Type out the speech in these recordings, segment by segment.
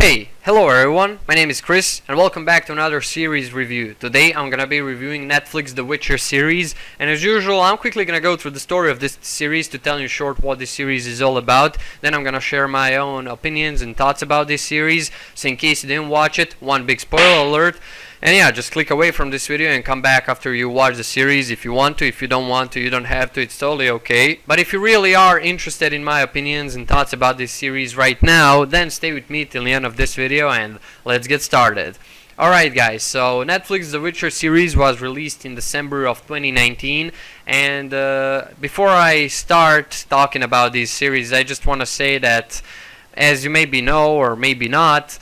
Hey, hello everyone, my name is Chris and welcome back to another series review. Today I'm gonna be reviewing Netflix The Witcher series, and as usual I'm quickly gonna go through the story of this series to tell you short what this series is all about. Then I'm gonna share my own opinions and thoughts about this series, so in case you didn't watch it, one big spoiler alert. And yeah, just click away from this video and come back after you watch the series if you want to. If you don't want to, you don't have to, it's totally okay. But if you really are interested in my opinions and thoughts about this series right now, then stay with me till the end of this video and let's get started. Alright guys, so Netflix The Witcher series was released in December of 2019, and before I start talking about this series, I just want to say that, as you maybe know or maybe not,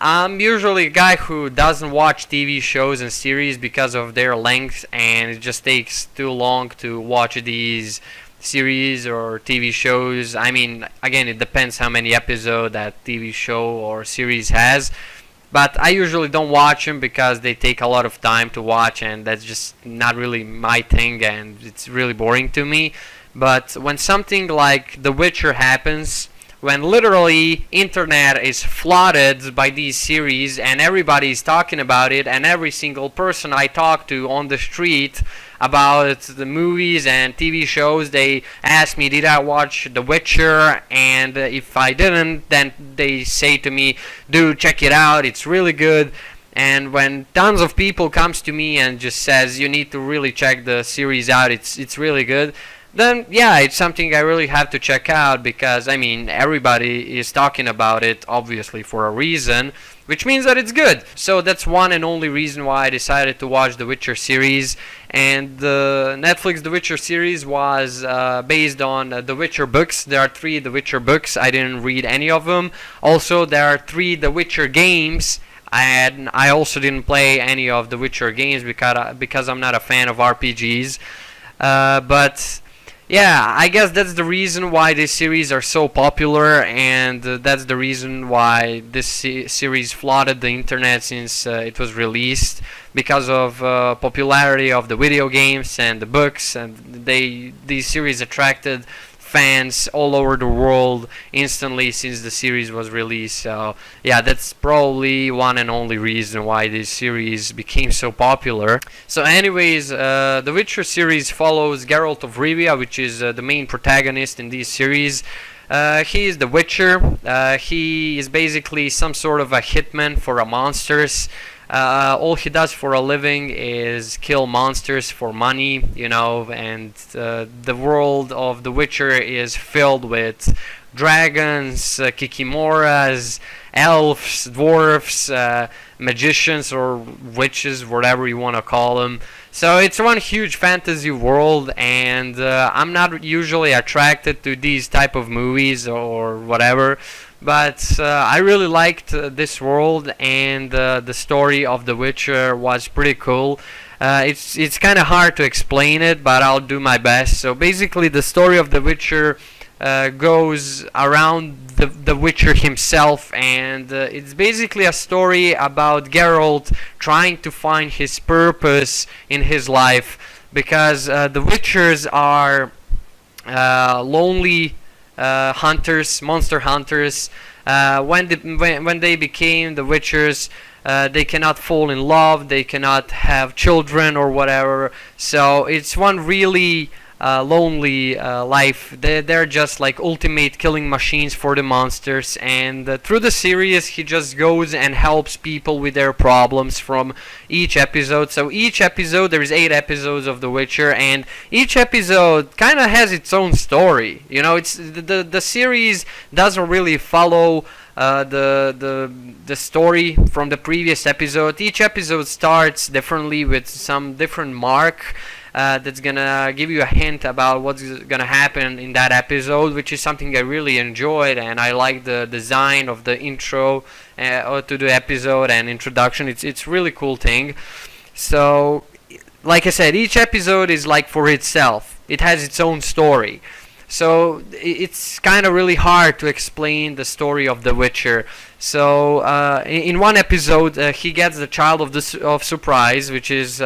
I'm usually a guy who doesn't watch TV shows and series because of their length, and it just takes too long to watch these series or TV shows. I mean, again, it depends how many episodes that TV show or series has, but I usually don't watch them because they take a lot of time to watch, and that's just not really my thing, and it's really boring to me. But when something like The Witcher happens, when literally internet is flooded by these series and everybody is talking about it, and every single person I talk to on the street about the movies and TV shows, they ask me, did I watch The Witcher? And if I didn't, then they say to me, dude, check it out, it's really good. And when tons of people comes to me and just says, you need to really check the series out, it's really good, then yeah, it's something I really have to check out, because I mean, everybody is talking about it obviously for a reason, which means that it's good. So that's one and only reason why I decided to watch The Witcher series. And the Netflix The Witcher series was based on The Witcher books. There are 3 The Witcher books. I didn't read any of them. Also, there are 3 The Witcher games, and I also didn't play any of The Witcher games because I'm not a fan of RPGs. But yeah, I guess that's the reason why these series are so popular, and that's the reason why this series flooded the internet since it was released, because of popularity of the video games and the books, and these series attracted fans all over the world instantly since the series was released. So yeah, that's probably one and only reason why this series became so popular. So anyways, the Witcher series follows Geralt of Rivia, which is the main protagonist in this series. He is the Witcher. He is basically some sort of a hitman for monsters. All he does for a living is kill monsters for money, you know, and the world of The Witcher is filled with dragons, kikimoras, elves, dwarfs, magicians or witches, whatever you want to call them. So it's one huge fantasy world, and I'm not usually attracted to these type of movies or whatever, but I really liked this world, and the story of The Witcher was pretty cool. It's kind of hard to explain it, but I'll do my best. So basically the story of The Witcher goes around the Witcher himself, and it's basically a story about Geralt trying to find his purpose in his life, because the Witchers are lonely hunters, monster hunters. When they became the Witchers, they cannot fall in love, they cannot have children or whatever. So it's one really lonely life. They're just like ultimate killing machines for the monsters, and through the series he just goes and helps people with their problems from each episode. So each episode, there's 8 episodes of The Witcher, and each episode kind of has its own story. You know, it's the series doesn't really follow the story from the previous episode. Each episode starts differently with some different mark that's gonna give you a hint about what's gonna happen in that episode, which is something I really enjoyed, and I like the design of the intro to the episode and introduction. It's really cool thing. So like I said, each episode is like for itself. It has its own story. So it's kind of really hard to explain the story of The Witcher. So in one episode, he gets the Child of Surprise, which is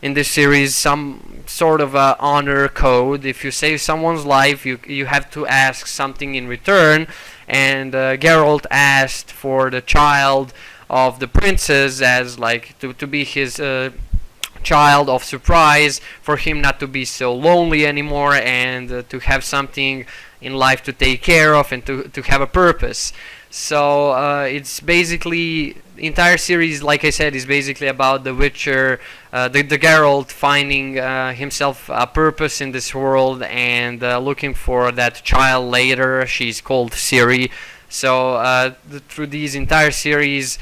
in this series some sort of a honor code. If you save someone's life, you have to ask something in return, and Geralt asked for the child of the princess as like to be his child of surprise, for him not to be so lonely anymore, and to have something in life to take care of, and to have a purpose. So it's basically, the entire series, like I said, is basically about the Witcher, the Geralt finding himself a purpose in this world, and looking for that child later. She's called Ciri. So through these entire series,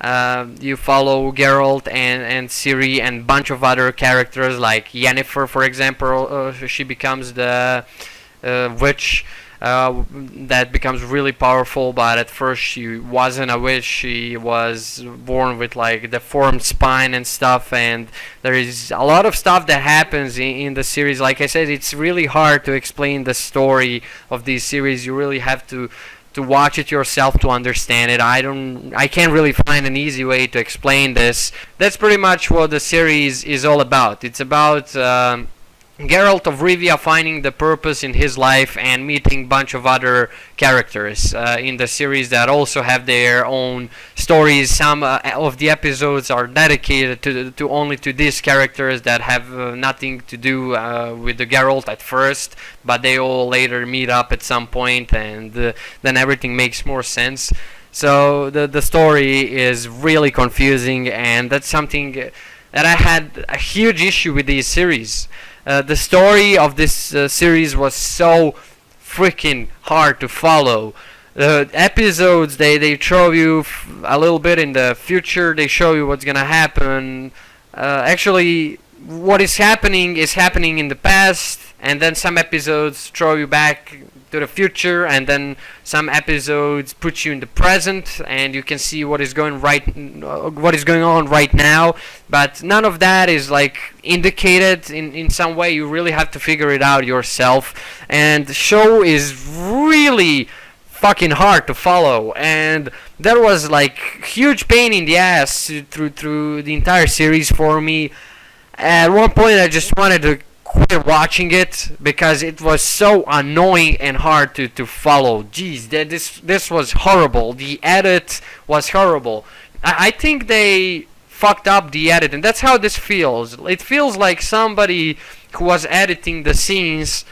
you follow Geralt and Ciri and bunch of other characters like Yennefer, for example. She becomes the witch that becomes really powerful, but at first she wasn't a witch. She was born with like deformed spine and stuff, and there is a lot of stuff that happens in the series. Like I said, it's really hard to explain the story of these series. You really have to watch it yourself to understand it. I can't really find an easy way to explain this. That's pretty much what the series is all about. It's about Geralt of Rivia finding the purpose in his life and meeting a bunch of other characters in the series that also have their own stories. Some of the episodes are dedicated to only to these characters that have nothing to do with the Geralt at first, but they all later meet up at some point, and then everything makes more sense. So the story is really confusing, and that's something that I had a huge issue with these series. The story of this series was so freaking hard to follow. The episodes, they show you a little bit in the future. They show you what's gonna happen. Actually, what is happening in the past, and then some episodes throw you back to the future, and then some episodes put you in the present, and you can see what is going on right now. But none of that is like indicated in some way. You really have to figure it out yourself, and the show is really fucking hard to follow, and there was like huge pain in the ass through the entire series for me. At one point I just wanted to quit watching it because it was so annoying and hard to follow. Jeez, this was horrible. The edit was horrible. I think they fucked up the edit, and that's how this feels. It feels like somebody who was editing the scenes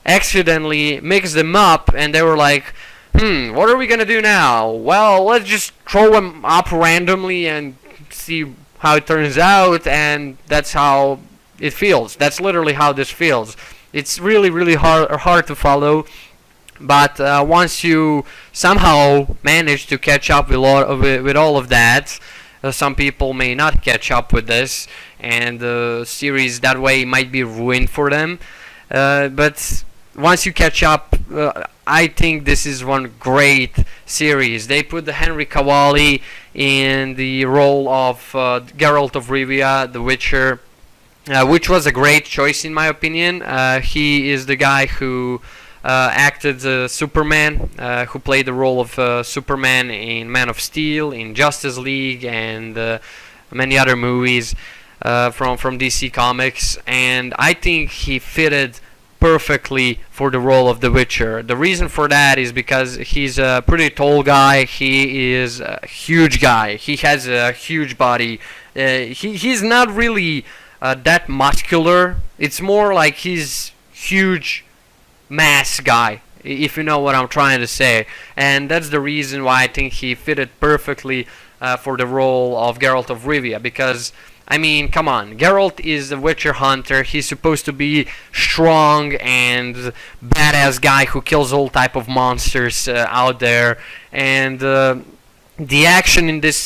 accidentally mixed them up, and they were like, what are we gonna do now? Well, let's just throw them up randomly and see how it turns out, and that's how it feels. That's literally how this feels. It's really hard to follow, but once you somehow manage to catch up with all of that, some people may not catch up with this, and the series that way might be ruined for them. But once you catch up, I think this is one great series. They put the Henry Cavill in the role of Geralt of Rivia, the Witcher, which was a great choice in my opinion. He is the guy who acted Superman, who played the role of Superman in Man of Steel, in Justice League, and many other movies from DC Comics, and I think he fitted perfectly for the role of the Witcher. The reason for that is because he's a pretty tall guy. He is a huge guy. He has a huge body. He's not really that muscular. It's more like he's huge mass guy, if you know what I'm trying to say. And that's the reason why I think he fitted perfectly for the role of Geralt of Rivia, because I mean, come on, Geralt is a Witcher hunter. He's supposed to be strong and badass guy who kills all type of monsters out there, and the action in this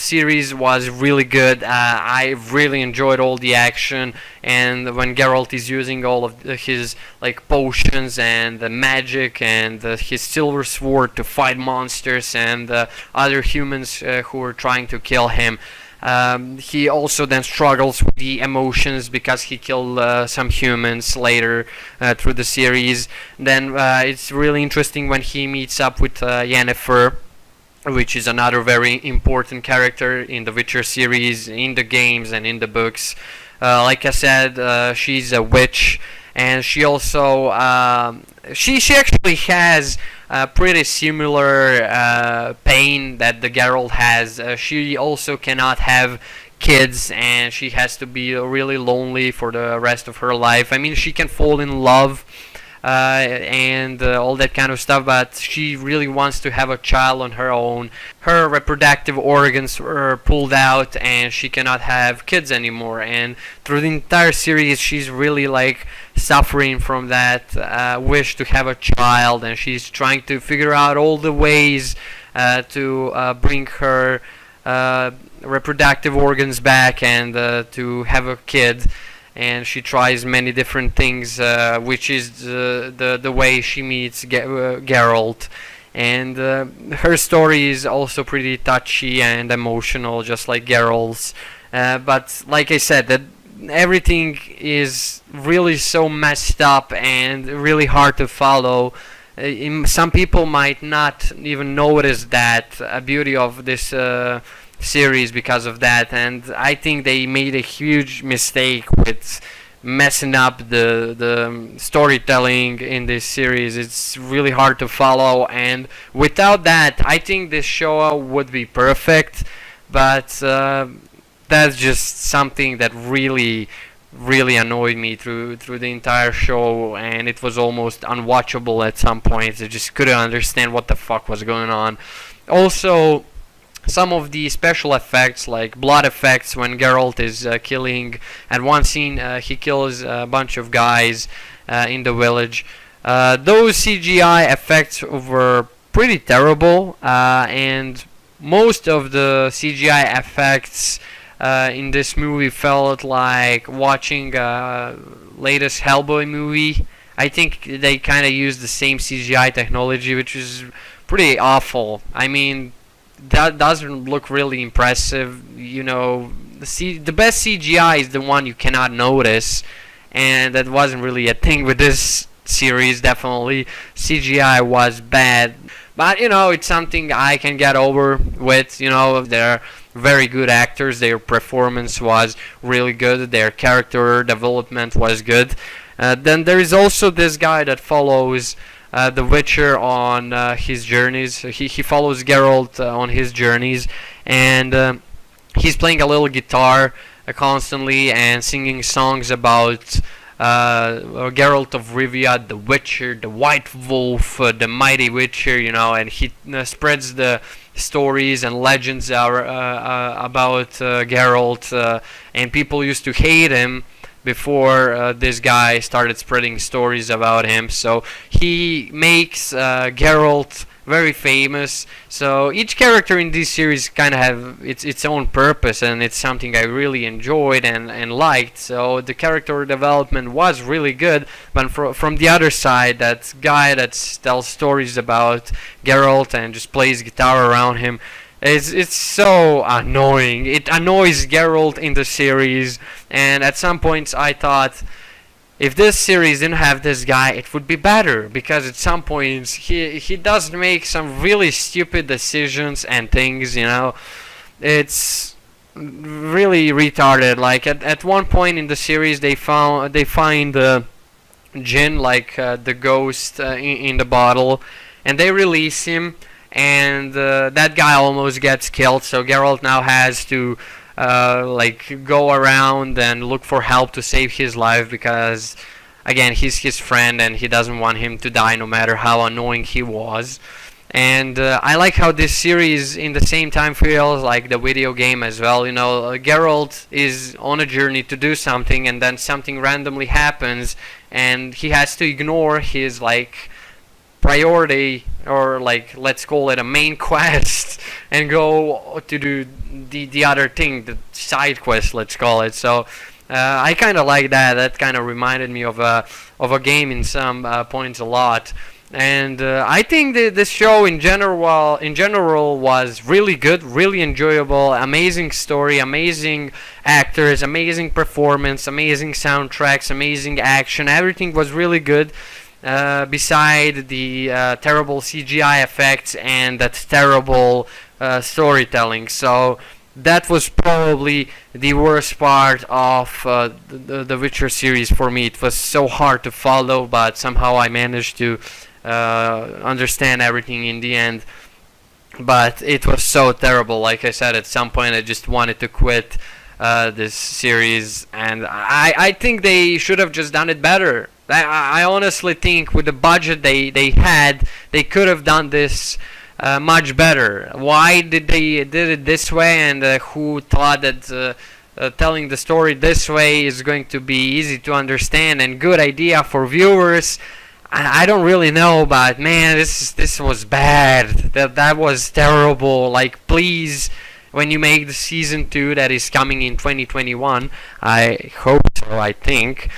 series was really good. I really enjoyed all the action, and when Geralt is using all of his like potions and the magic and his silver sword to fight monsters and other humans who are trying to kill him. He also then struggles with the emotions because he killed some humans later through the series. Then it's really interesting when he meets up with Yennefer, which is another very important character in the Witcher series, in the games and in the books. Like I said, she's a witch, and she also she actually has pretty similar pain that the Geralt has. She also cannot have kids, and she has to be really lonely for the rest of her life. I mean, she can fall in love and all that kind of stuff, but she really wants to have a child on her own. Her reproductive organs were pulled out, and she cannot have kids anymore. And through the entire series, she's really like suffering from that wish to have a child, and she's trying to figure out all the ways to bring her reproductive organs back and to have a kid. And she tries many different things, which is the way she meets Geralt. And her story is also pretty touchy and emotional, just like Geralt's. But like I said, that everything is really so messed up and really hard to follow. Some people might not even notice that beauty of this series because of that, and I think they made a huge mistake with messing up the storytelling in this series. It's really hard to follow, and without that, I think this show would be perfect. But that's just something that really annoyed me through the entire show, and it was almost unwatchable at some points. I just couldn't understand what the fuck was going on. Also, some of the special effects, like blood effects, when Geralt is killing. At one scene, he kills a bunch of guys in the village. Those CGI effects were pretty terrible, and most of the CGI effects in this movie felt like watching latest Hellboy movie. I think they kind of used the same CGI technology, which is pretty awful. I mean, that doesn't look really impressive. You know, the best CGI is the one you cannot notice, and that wasn't really a thing with this series. Definitely, CGI was bad, but you know, it's something I can get over with. You know, they're very good actors. Their performance was really good. Their character development was good. Then there is also this guy that follows The Witcher on his journeys. He follows Geralt on his journeys, and he's playing a little guitar constantly and singing songs about Geralt of Rivia, the Witcher, the White Wolf, the Mighty Witcher, you know, and he spreads the stories and legends about Geralt, and people used to hate him before this guy started spreading stories about him. So he makes Geralt very famous. So each character in this series kind of have its own purpose, and it's something I really enjoyed and liked. So the character development was really good. But from the other side, that guy that tells stories about Geralt and just plays guitar around him, it's so annoying. It annoys Geralt in the series, and at some points I thought, if this series didn't have this guy, it would be better, because at some points he does make some really stupid decisions and things, you know. It's really retarded. Like at one point in the series, they find Jin, like the ghost in the bottle, and they release him, and that guy almost gets killed. So Geralt now has to like go around and look for help to save his life, because again, he's his friend and he doesn't want him to die no matter how annoying he was. And I like how this series in the same time feels like the video game as well. You know, Geralt is on a journey to do something, and then something randomly happens and he has to ignore his like priority, or like, let's call it a main quest, and go to do the other thing, the side quest, let's call it. So I kind of like that. That kind of reminded me of a game in some points a lot. And I think this show in general was really good, really enjoyable, amazing story, amazing actors, amazing performance, amazing soundtracks, amazing action. Everything was really good. Beside the terrible CGI effects and that terrible storytelling. So that was probably the worst part of the Witcher series for me. It was so hard to follow, but somehow I managed to understand everything in the end. But it was so terrible. Like I said, at some point I just wanted to quit this series, and I think they should have just done it better. I honestly think with the budget they had, they could have done this much better. Why did they did it this way, and who thought that telling the story this way is going to be easy to understand and good idea for viewers? I don't really know, but man, this was bad. That was terrible. Like, please, when you make the season 2 that is coming in 2021, I hope so, I think,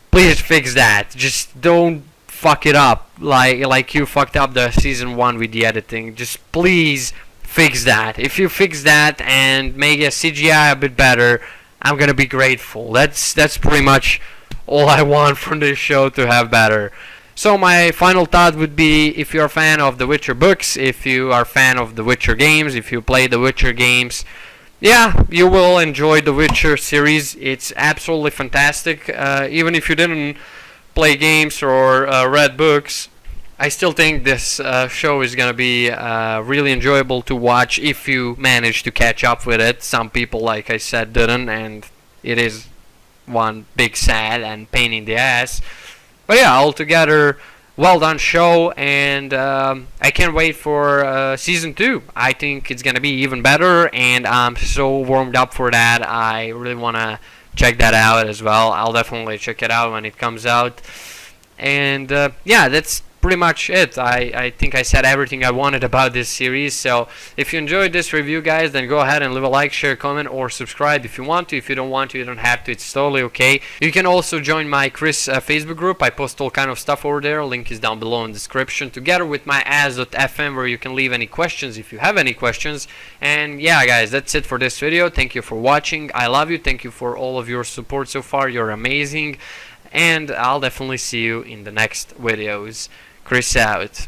please fix that. Just don't fuck it up like you fucked up the season 1 with the editing. Just please fix that. If you fix that and make a CGI a bit better, I'm gonna be grateful. That's pretty much all I want from this show to have better. So my final thought would be, if you're a fan of the Witcher books, if you are a fan of the Witcher games, if you play the Witcher games, yeah, you will enjoy the Witcher series. It's absolutely fantastic. Even if you didn't play games or read books, I still think this show is gonna be really enjoyable to watch if you manage to catch up with it. Some people, like I said, didn't, and it is one big sad and pain in the ass. But yeah, altogether, well done show, and I can't wait for season 2. I think it's gonna be even better, and I'm so warmed up for that. I really wanna check that out as well. I'll definitely check it out when it comes out. And yeah, that's pretty much it. I think I said everything I wanted about this series. So if you enjoyed this review, guys, then go ahead and leave a like, share, comment, or subscribe if you want to. If you don't want to, you don't have to. It's totally okay. You can also join my Chris Facebook group. I post all kind of stuff over there. Link is down below in the description, together with my as.fm, where you can leave any questions if you have any questions. And yeah, guys, that's it for this video. Thank you for watching. I love you. Thank you for all of your support so far. You're amazing. And I'll definitely see you in the next videos. Chris out.